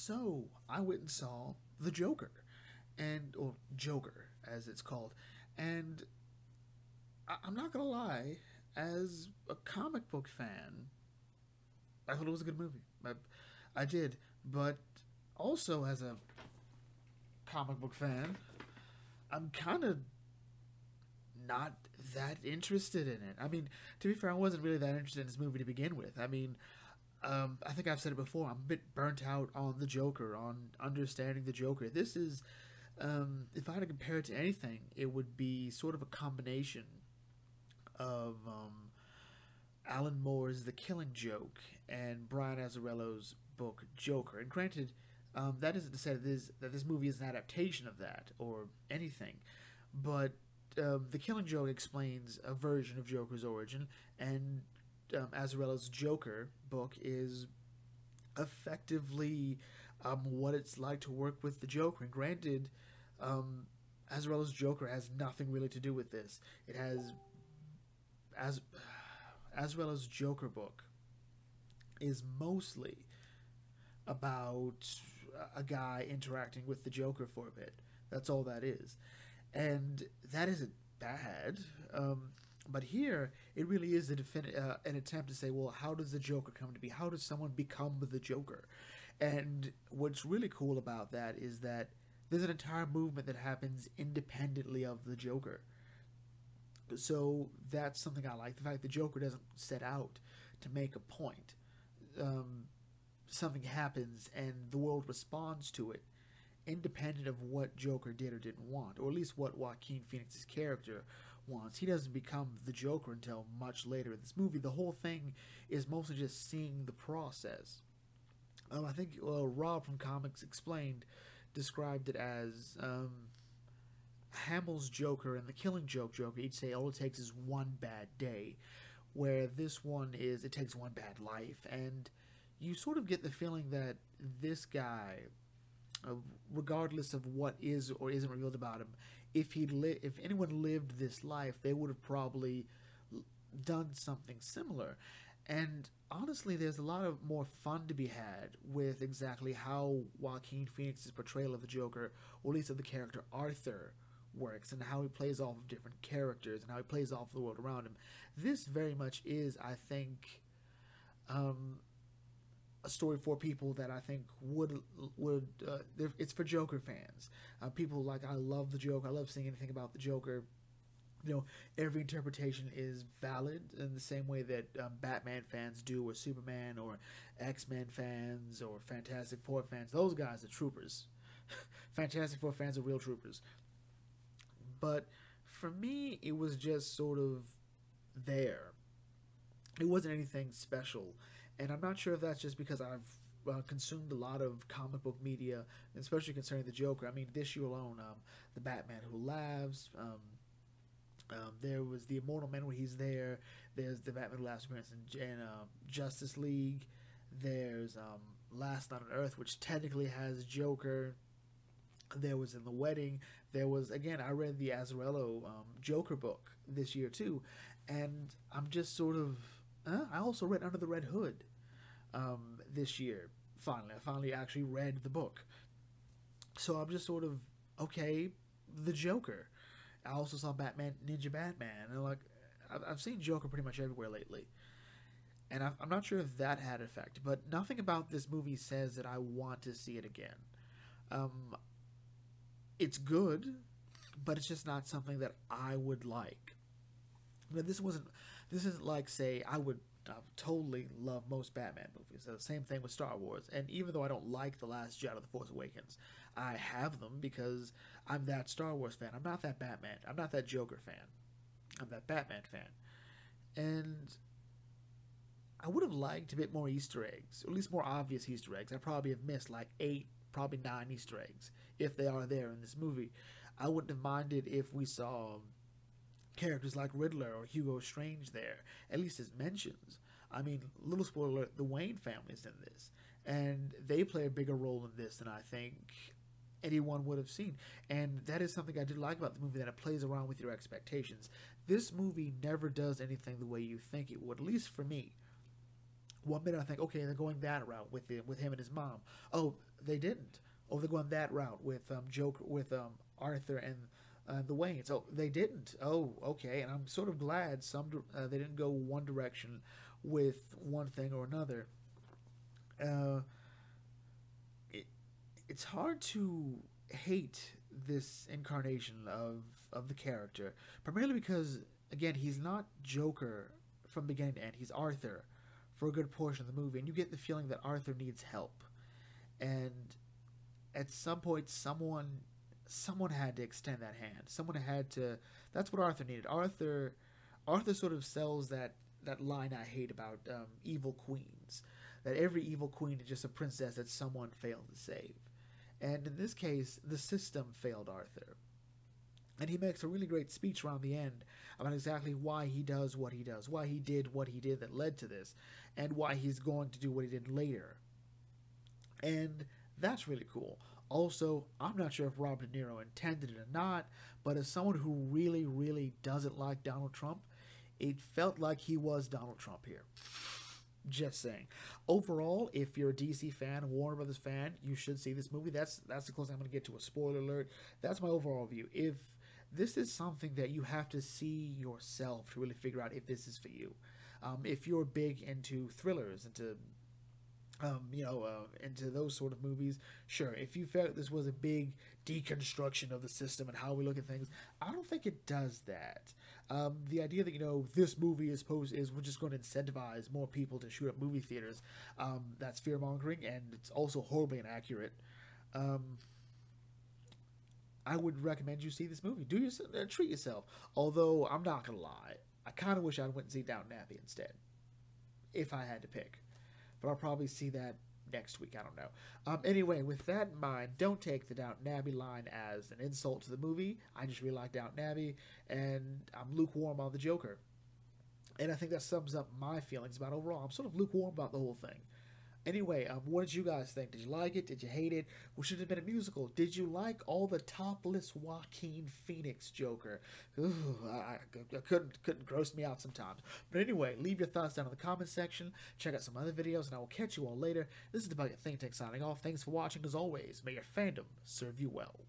So I went and saw The Joker, or Joker as it's called, and I'm not gonna lie, as a comic book fan, I thought it was a good movie. I did, but also as a comic book fan, I'm kind of not that interested in it. I mean, to be fair, I wasn't really that interested in this movie to begin with. I mean, I think I've said it before. I'm a bit burnt out on the Joker, on understanding the Joker. This is, if I had to compare it to anything, it would be sort of a combination of Alan Moore's The Killing Joke and Brian Azzarello's book Joker. And granted, that isn't to say that this movie is an adaptation of that or anything, but The Killing Joke explains a version of Joker's origin, and Azzarello's Joker book is effectively what it's like to work with the Joker. And granted, um, Azzarello's Joker has nothing really to do with this. It has as Azzarello's Joker book is mostly about a guy interacting with the Joker for a bit. That's all that is, and that isn't bad. But here, it really is an attempt to say, well, how does the Joker come to be? How does someone become the Joker? And what's really cool about that is that there's an entire movement that happens independently of the Joker. So that's something I like. The fact the Joker doesn't set out to make a point. Um, Something happens and the world responds to it, independent of what Joker did or didn't want, or at least what Joaquin Phoenix's character wants. He doesn't become the Joker until much later in this movie. The whole thing is mostly just seeing the process. I think Rob from Comics Explained described it as Hamill's Joker and the Killing Joke Joker each say all it takes is one bad day, where this one is it takes one bad life, and you sort of get the feeling that this guy, uh, regardless of what is or isn't revealed about him, if anyone lived this life, they would have probably done something similar. And honestly, there's a lot of more fun to be had with exactly how Joaquin Phoenix's portrayal of the Joker, or at least of the character Arthur, works, and how he plays off of different characters and how he plays off the world around him. This very much is, I think, um, a story for people that I think it's for Joker fans. People like I love the Joker. I love seeing anything about the Joker. You know, every interpretation is valid in the same way that Batman fans do, or Superman, or X-Men fans, or Fantastic Four fans. Those guys are troopers. Fantastic Four fans are real troopers. But for me, it was just sort of there. It wasn't anything special, and I'm not sure if that's just because I've consumed a lot of comic book media, especially concerning the Joker. I mean, this year alone, the Batman Who Laughs. There was the Immortal Man when he's there. There's the Batman Who Laughs appearance in Justice League. There's Last Night on Earth, which technically has Joker. There was In the Wedding. There was, again, I read the Azzarello Joker book this year too, and I'm just sort of. I also read Under the Red Hood this year. Finally, I finally actually read the book, so I'm just sort of okay. The Joker. I also saw Batman Ninja Batman, and like I've seen Joker pretty much everywhere lately, and I'm not sure if that had an effect. But nothing about this movie says that I want to see it again. Um, it's good, but it's just not something that I would like. But this wasn't. This isn't like, say, I would totally love most Batman movies. The same thing with Star Wars. And even though I don't like The Last Jedi or The Force Awakens, I have them because I'm that Star Wars fan. I'm not that Batman. I'm not that Joker fan. I'm that Batman fan. And I would have liked a bit more Easter eggs, or at least more obvious Easter eggs. I probably have missed like 8, probably 9 Easter eggs, if they are there in this movie. I wouldn't have minded if we saw characters like Riddler or Hugo Strange there, at least as mentions. I mean, little spoiler alert, the Wayne family's in this, and they play a bigger role in this than I think anyone would have seen. And that is something I did like about the movie, that it plays around with your expectations. This movie never does anything the way you think it would, at least for me. One minute I think, okay, they're going that route with him and his mom. Oh, they didn't. Oh, they're going that route with Joker, with Arthur and the Waynes. Oh, they didn't. Oh, okay. And I'm sort of glad they didn't go one direction with one thing or another. Uh, it, it's hard to hate this incarnation of the character, primarily because again he's not Joker from beginning to end. He's Arthur for a good portion of the movie, and you get the feeling that Arthur needs help, and at some point someone had to extend that hand. Someone had to. That's what Arthur needed. Arthur sort of sells that line I hate about evil queens. That every evil queen is just a princess that someone failed to save. And in this case, the system failed Arthur. And he makes a really great speech around the end about exactly why he does what he does, why he did what he did that led to this, and why he's going to do what he did later. And that's really cool. Also, I'm not sure if Robert De Niro intended it or not, but as someone who really, really doesn't like Donald Trump, it felt like he was Donald Trump here. Just saying. Overall, if you're a DC fan, a Warner Brothers fan, you should see this movie. That's the closest I'm going to get to a spoiler alert. That's my overall view. If this is something that you have to see yourself to really figure out if this is for you. If you're big into thrillers, into those sort of movies, sure. If you felt this was a big deconstruction of the system and how we look at things, I don't think it does that. The idea that this movie is we're just going to incentivize more people to shoot up movie theaters, that's fear mongering, and it's also horribly inaccurate. I would recommend you see this movie. Treat yourself. Although I'm not gonna lie, I kind of wish I went and see Downton Abbey instead, if I had to pick. But I'll probably see that next week. I don't know. Anyway, with that in mind, don't take the Downton Abbey line as an insult to the movie. I just really like Downton Abbey, and I'm lukewarm on the Joker. And I think that sums up my feelings about overall. I'm sort of lukewarm about the whole thing. Anyway, what did you guys think? Did you like it? Did you hate it? Well, should it have been a musical? Did you like all the topless Joaquin Phoenix Joker? Ooh, I couldn't gross me out sometimes. But anyway, leave your thoughts down in the comments section. Check out some other videos, and I will catch you all later. This is the Bucket Think Tank signing off. Thanks for watching. As always, may your fandom serve you well.